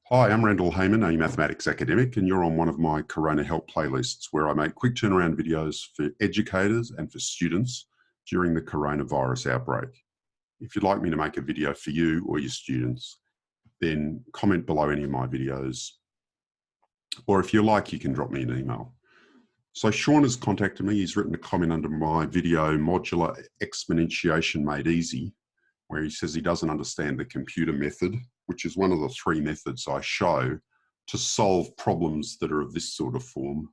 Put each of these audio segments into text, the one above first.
Hi, I'm Randall Heyman, a mathematics academic, and you're on one of my Corona Help playlists where I make quick turnaround videos for educators and for students during the coronavirus outbreak. If you'd like me to make a video for you or your students, then comment below any of my videos. Or if you like, you can drop me an email. So Sean has contacted me. He's written a comment under my video, Modular Exponentiation Made Easy, where he says he doesn't understand the computer method, which is one of the three methods I show to solve problems that are of this sort of form,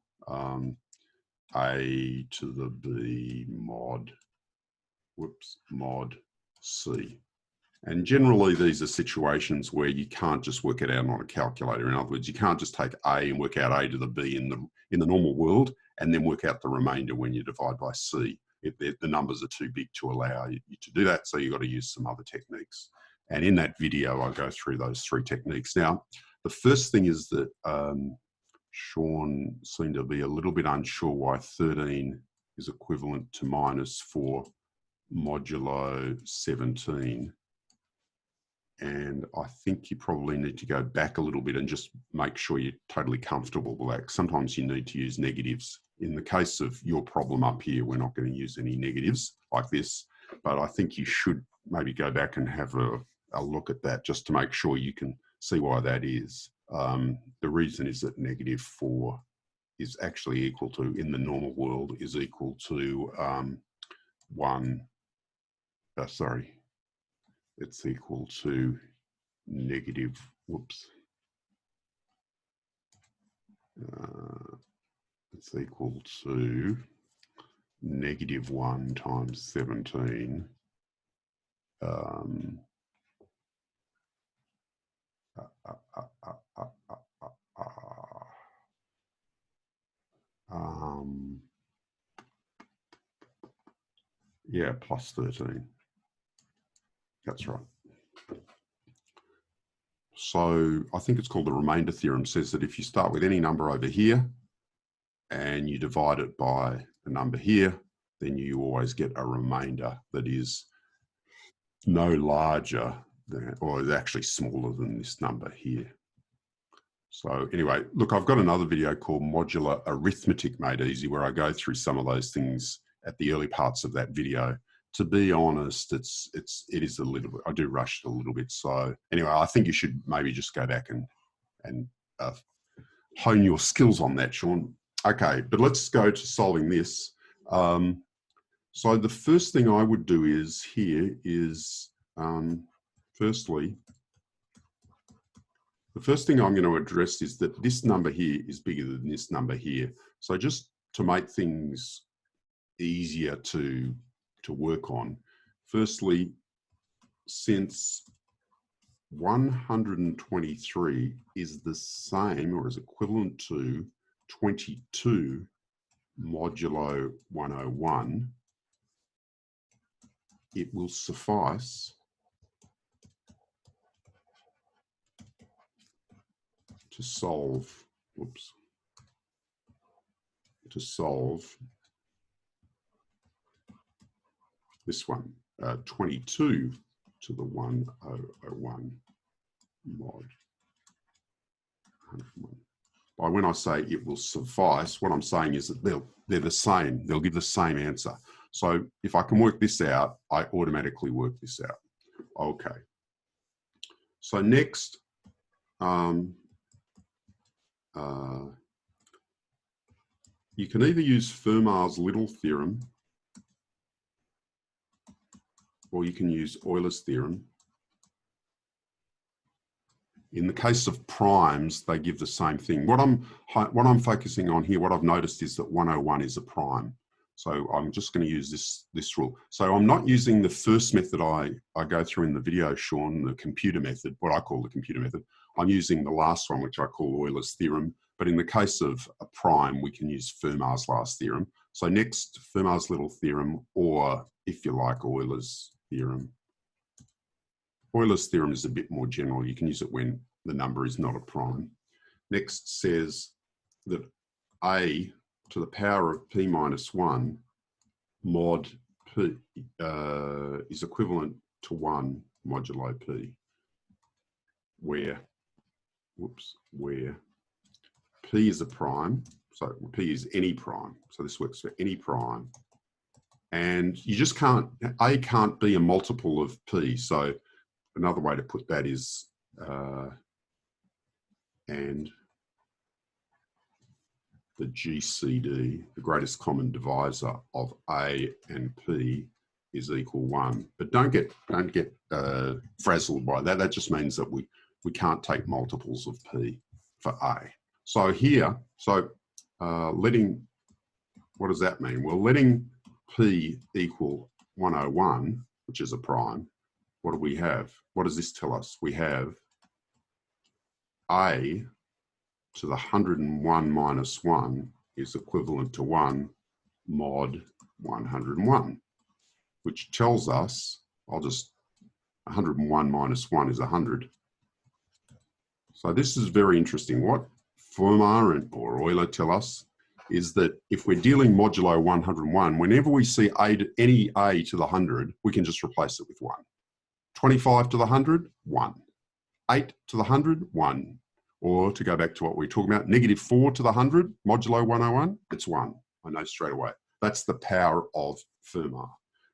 a to the b mod c. And generally these are situations where you can't just work it out on a calculator. In other words, you can't just take a and work out a to the b in the normal world and then work out the remainder when you divide by c. The numbers are too big to allow you to do that, so you've got to use some other techniques. And in that video, I go through those three techniques. Now, the first thing is that Sean seemed to be a little bit unsure why 13 is equivalent to minus 4 modulo 17. And I think you probably need to go back a little bit and just make sure you're totally comfortable with that. Sometimes you need to use negatives. In the case of your problem up here, we're not going to use any negatives like this, but I think you should maybe go back and have a look at that just to make sure you can see why that is. The reason is that negative 4 is actually equal to, in the normal world, is equal to it's equal to negative, it's equal to negative 1 times 17 yeah, plus 13. That's right. So I think it's called the remainder theorem, says that if you start with any number over here and you divide it by the number here, then you always get a remainder that is no larger than, or is actually smaller than this number here. So anyway, look, I've got another video called Modular Arithmetic Made Easy, where I go through some of those things at the early parts of that video. To be honest, it is a little bit, I do rush it a little bit. So anyway, I think you should maybe just go back and hone your skills on that, Sean. Okay, but let's go to solving this. So the first thing I would do is firstly, the first thing I'm going to address is that this number here is bigger than this number here. So just to make things easier to work on, firstly, since 123 is the same or is equivalent to 22 modulo 101, it will suffice to solve this one, 22 to the 1001 mod 101. By when I say it will suffice, what I'm saying is that they're the same. They'll give the same answer. So if I can work this out, I automatically work this out. Okay. So next, you can either use Fermat's little theorem or you can use Euler's theorem. In the case of primes, they give the same thing. What I'm focusing on here, what I've noticed is that 101 is a prime. So I'm just going to use this rule. So I'm not using the first method I go through in the video, Sean, the computer method, what I call the computer method. I'm using the last one, which I call Euler's theorem. But in the case of a prime, we can use Fermat's last theorem. So next, Fermat's little theorem, or if you like, Euler's theorem. Euler's theorem is a bit more general. You can use it when the number is not a prime. Next says that a to the power of p minus 1 mod p is equivalent to 1 modulo p, where whoops, where P is a prime, so P is any prime, so this works for any prime, and you just can't, A can't be a multiple of P, so another way to put that is, and the GCD, the greatest common divisor of A and P, is equal 1. But don't get frazzled by that. That just means that we can't take multiples of P for A. So here, letting, what does that mean? Well, letting P equal 101, which is a prime, what do we have? What does this tell us? We have A to the 101 minus 1 is equivalent to 1 mod 101, which tells us, 101 minus 1 is 100. So this is very interesting. What Fermat or Euler tell us is that if we're dealing modulo 101, whenever we see any A to the 100, we can just replace it with 1. 25 to the 100, 1. 8 to the 100, 1. Or to go back to what we were talking about, -4 to the 100, modulo 101, it's 1. I know straight away. That's the power of Fermat.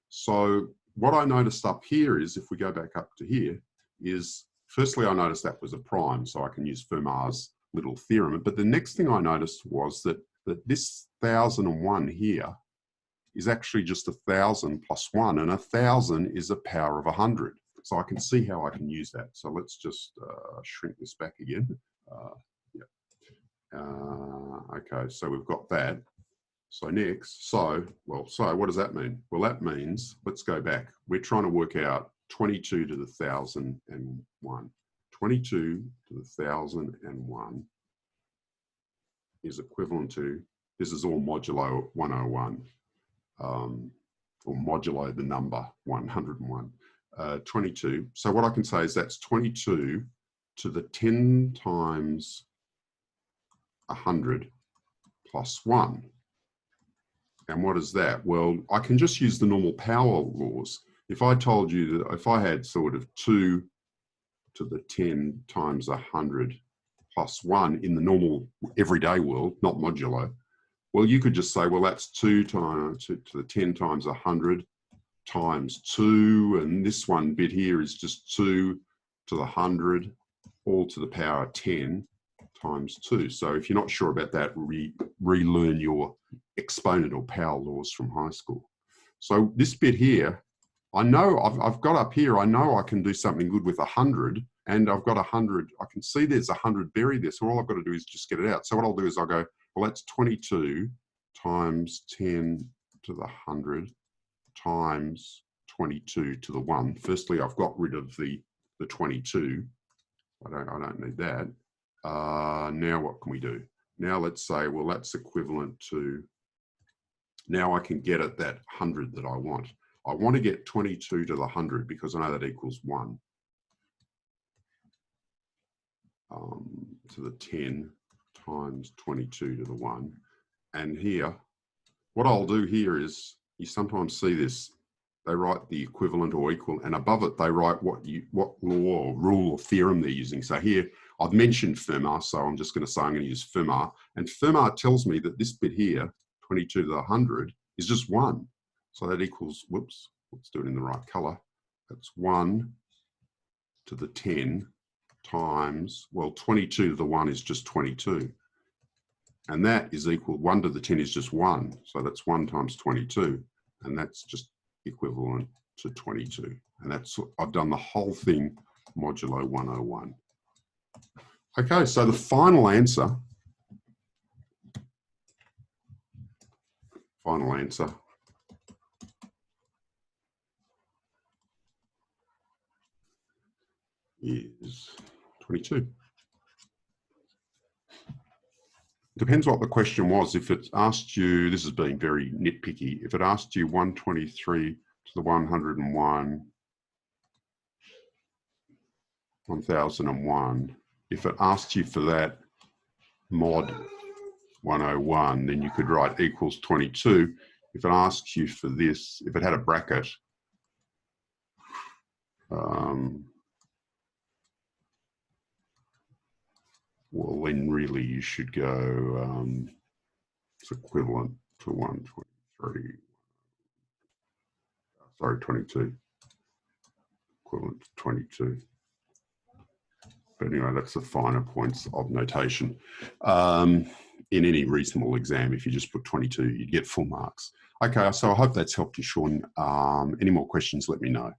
So what I noticed up here is, if we go back up to here, is firstly I noticed that was a prime, so I can use Fermat's little theorem. But the next thing I noticed was that this 1001 here is actually just 1000 plus 1, and 1000 is a power of 100. So I can see how I can use that. So let's just shrink this back again. Okay, so we've got that. So next, so what does that mean? Well, that means, let's go back. We're trying to work out 22 to the 1001. 22 to the 1001 is equivalent to, this is all modulo 101, or modulo the number 101. 22. So what I can say is that's 22 to the 10 times 100 plus 1. And what is that? Well, I can just use the normal power laws. If I told you that if I had sort of 2 to the 10 times 100 plus 1 in the normal everyday world, not modulo, well, you could just say, well, that's 2 to the 10 times 100 times 2, and this one bit here is just 2 to the 100 all to the power 10 times 2. So if you're not sure about that, relearn your exponent or power laws from high school. So this bit here, I know I've got up here, I know I can do something good with 100, and I've got 100, I can see there's 100 buried there, so all I've got to do is just get it out. So what I'll do is I'll go, well, that's 22 times 10 to the 100 times 22 to the 1. Firstly, I've got rid of the 22. I don't need that. Now what can we do? Now let's say, well, that's equivalent to, now I can get at that 100 that I want. I want to get 22 to the 100 because I know that equals 1 to the 10 times 22 to the 1. And here, what I'll do here is, you sometimes see this, they write the equivalent or equal, and above it they write what law or rule or theorem they're using. So here I've mentioned Fermat, so I'm just going to say I'm going to use Fermat, and Fermat tells me that this bit here, 22 to the 100, is just 1. So that equals, whoops, let's do it in the right color. That's 1 to the 10 times, well, 22 to the 1 is just 22. And that is equal, 1 to the 10 is just 1. So that's 1 times 22. And that's just equivalent to 22. And that's, I've done the whole thing modulo 101. Okay, so the final answer is 22. Depends what the question was. If it asked you, this is being very nitpicky, if it asked you 123 to the 101, 1001, if it asked you for that mod 101, then you could write equals 22. If it asks you for this, if it had a bracket, well, then really you should go, it's equivalent to 123, sorry, 22, equivalent to 22. But anyway, that's the finer points of notation. In any reasonable exam, if you just put 22, you'd get full marks. Okay, so I hope that's helped you, Sean. Any more questions, let me know.